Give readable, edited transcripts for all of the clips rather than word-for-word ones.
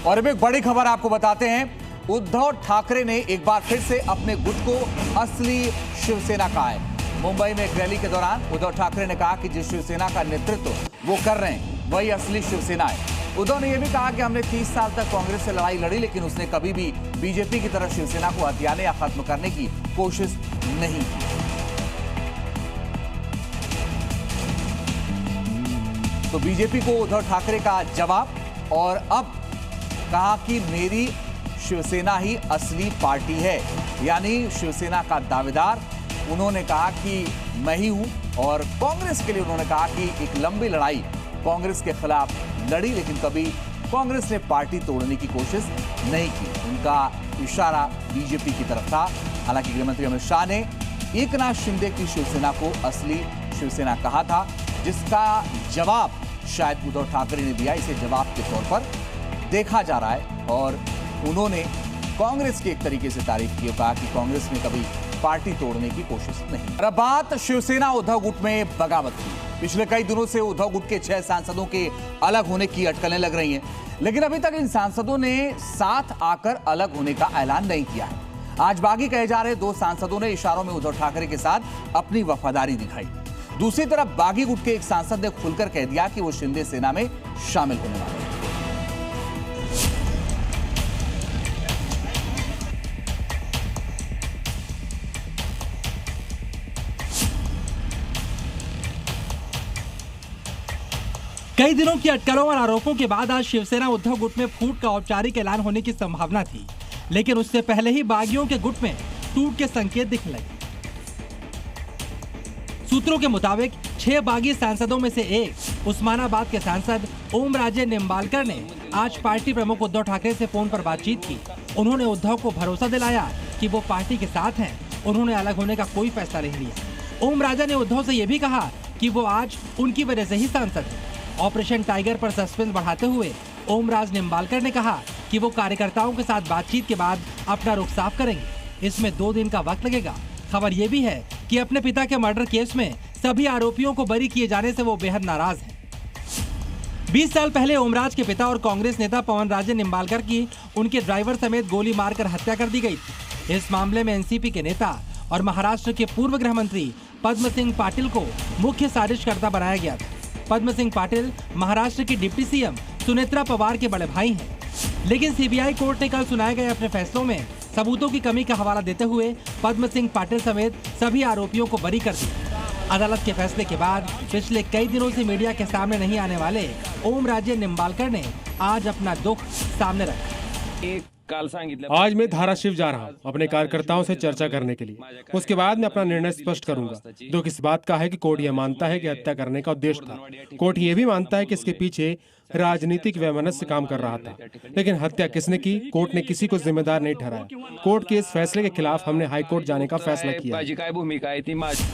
और अब एक बड़ी खबर आपको बताते हैं। उद्धव ठाकरे ने एक बार फिर से अपने गुट को असली शिवसेना कहा है। मुंबई में एक रैली के दौरान उद्धव ठाकरे ने कहा कि जिस शिवसेना का नेतृत्व वो कर रहे हैं वही असली शिवसेना है। उद्धव ने यह भी कहा कि हमने 30 साल तक कांग्रेस से लड़ाई लड़ी, लेकिन उसने कभी भी बीजेपी की तरह शिवसेना को हथियाने या खत्म करने की कोशिश नहीं की। तो बीजेपी को उद्धव ठाकरे का जवाब, और अब कहा कि मेरी शिवसेना ही असली पार्टी है, यानी शिवसेना का दावेदार। उन्होंने कहा कि मैं ही हूं, और कांग्रेस के लिए उन्होंने कहा कि एक लंबी लड़ाई कांग्रेस के खिलाफ लड़ी, लेकिन कभी कांग्रेस ने पार्टी तोड़ने की कोशिश नहीं की। उनका इशारा बीजेपी की तरफ था। हालांकि गृहमंत्री अमित शाह ने एकनाथ शिंदे की शिवसेना को असली शिवसेना कहा था, जिसका जवाब शायद उद्धव ठाकरे ने दिया। इसे जवाब के तौर पर देखा जा रहा है, और उन्होंने कांग्रेस की एक तरीके से तारीफ की, कहा कि कांग्रेस ने कभी पार्टी तोड़ने की कोशिश नहीं। अब बात शिवसेना उद्धव गुट में बगावत की। पिछले कई दिनों से उद्धव गुट के 6 सांसदों के अलग होने की अटकलें लग रही हैं, लेकिन अभी तक इन सांसदों ने साथ आकर अलग होने का ऐलान नहीं किया है। आज बागी कहे जा रहे 2 सांसदों ने इशारों में उद्धव ठाकरे के साथ अपनी वफादारी दिखाई। दूसरी तरफ बागी गुट के एक सांसद ने खुलकर कह दिया कि वो शिंदे सेना में शामिल होने वाले हैं। कई दिनों की अटकलों और आरोपों के बाद आज शिवसेना उद्धव गुट में फूट का औपचारिक ऐलान होने की संभावना थी, लेकिन उससे पहले ही बागियों के गुट में टूट के संकेत दिखने लगे। सूत्रों के मुताबिक 6 बागी सांसदों में से एक उस्मानाबाद के सांसद ओमराजे निम्बालकर ने आज पार्टी प्रमुख उद्धव ठाकरे से फोन पर बातचीत की। उन्होंने उद्धव को भरोसा दिलाया कि वो पार्टी के साथ हैं। उन्होंने अलग होने का कोई फैसला नहीं लिया। ओमराजे ने उद्धव से यह भी कहा कि वो आज उनकी वजह से ही सांसद है। ऑपरेशन टाइगर पर सस्पेंस बढ़ाते हुए ओमराज निम्बालकर ने कहा कि वो कार्यकर्ताओं के साथ बातचीत के बाद अपना रुख साफ करेंगे। इसमें 2 दिन का वक्त लगेगा। खबर ये भी है कि अपने पिता के मर्डर केस में सभी आरोपियों को बरी किए जाने से वो बेहद नाराज हैं। 20 साल पहले ओमराज के पिता और कांग्रेस नेता पवन राजे निम्बालकर की उनके ड्राइवर समेत गोली मारकर हत्या कर दी गई थी। इस मामले में एनसीपी के नेता और महाराष्ट्र के पूर्व गृह मंत्री पद्म सिंह पाटिल को मुख्य साजिशकर्ता बनाया गया था। पद्म सिंह पाटिल महाराष्ट्र की डिप्टी सीएम सुनेत्रा पवार के बड़े भाई हैं। लेकिन सीबीआई कोर्ट ने कल सुनाए गए अपने फैसलों में सबूतों की कमी का हवाला देते हुए पद्म सिंह पाटिल समेत सभी आरोपियों को बरी कर दिया। अदालत के फैसले के बाद पिछले कई दिनों से मीडिया के सामने नहीं आने वाले ओमराजे निम्बालकर ने आज अपना दुख सामने रखा। आज मैं धाराशिव जा रहा हूँ अपने कार्यकर्ताओं से चर्चा करने के लिए। उसके बाद मैं अपना निर्णय स्पष्ट करूंगा। दुख इस बात का है कि कोर्ट यह मानता है कि हत्या करने का उद्देश्य था। कोर्ट ये भी मानता है कि इसके पीछे राजनीतिक वैमनस्य से काम कर रहा था, लेकिन हत्या किसने की, कोर्ट ने किसी को जिम्मेदार नहीं ठहराया। कोर्ट के इस फैसले के खिलाफ हमने हाईकोर्ट जाने का फैसला किया।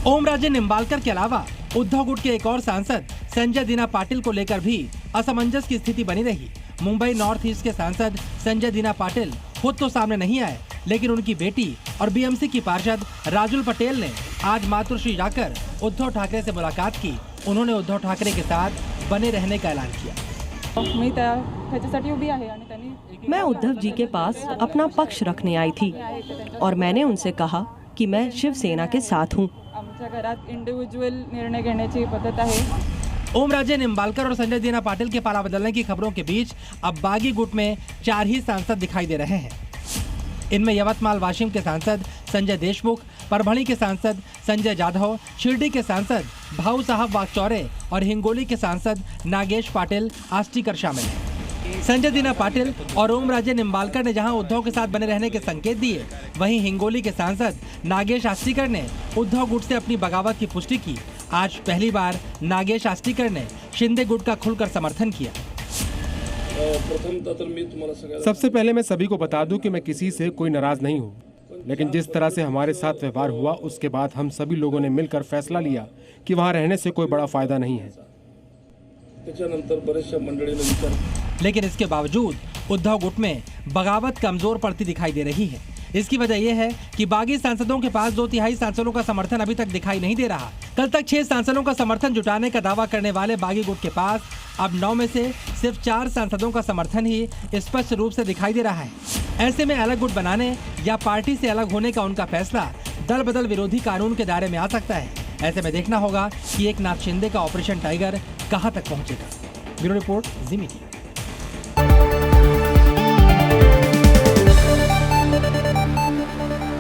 ओमराजे निम्बालकर के अलावा उद्धव गुट के एक और सांसद संजय दीना पाटिल को लेकर भी असमंजस की स्थिति बनी रही। मुंबई नॉर्थ ईस्ट के सांसद संजय दीना पाटिल खुद तो सामने नहीं आए, लेकिन उनकी बेटी और बीएमसी की पार्षद राजुल पटेल ने आज मातृश्री जाकर उद्धव ठाकरे से मुलाकात की। उन्होंने उद्धव ठाकरे के साथ बने रहने का ऐलान किया। मैं उद्धव जी के पास अपना पक्ष रखने आई थी और मैंने उनसे कहा कि मैं शिवसेना के साथ हूँ। ओमराजे निम्बालकर और संजय दीना पाटिल के पाला बदलने की खबरों के बीच अब बागी गुट में 4 ही सांसद दिखाई दे रहे हैं। इनमें यवतमाल वाशिम के सांसद संजय देशमुख, परभणी के सांसद संजय जाधव, शिरडी के सांसद भाऊ साहब वाकचौरे और हिंगोली के सांसद नागेश पाटिल आष्टीकर शामिल हैं। संजय दीना पाटिल और ओमराजे निम्बालकर ने जहां उद्धव के साथ बने रहने के संकेत दिए, वहीं हिंगोली के सांसद नागेश आष्टीकर ने उद्धव गुट से अपनी बगावत की पुष्टि की। आज पहली बार नागेश आष्टीकर ने शिंदे गुट का खुलकर समर्थन किया। सबसे पहले मैं सभी को बता दूं कि मैं किसी से कोई नाराज नहीं हूं, लेकिन जिस तरह से हमारे साथ व्यवहार हुआ उसके बाद हम सभी लोगों ने मिलकर फैसला लिया कि वहां रहने से कोई बड़ा फायदा नहीं है। लेकिन इसके बावजूद उद्धव गुट में बगावत कमजोर पड़ती दिखाई दे रही है। इसकी वजह यह है कि बागी सांसदों के पास 2/3 सांसदों का समर्थन अभी तक दिखाई नहीं दे रहा। कल तक 6 सांसदों का समर्थन जुटाने का दावा करने वाले बागी गुट के पास अब 9 में से सिर्फ 4 सांसदों का समर्थन ही स्पष्ट रूप से दिखाई दे रहा है। ऐसे में अलग गुट बनाने या पार्टी से अलग होने का उनका फैसला दल बदल विरोधी कानून के दायरे में आ सकता है। ऐसे में देखना होगा कि एकनाथ शिंदे का ऑपरेशन टाइगर कहां तक पहुंचेगा। ब्यूरो रिपोर्ट, जी मीडिया।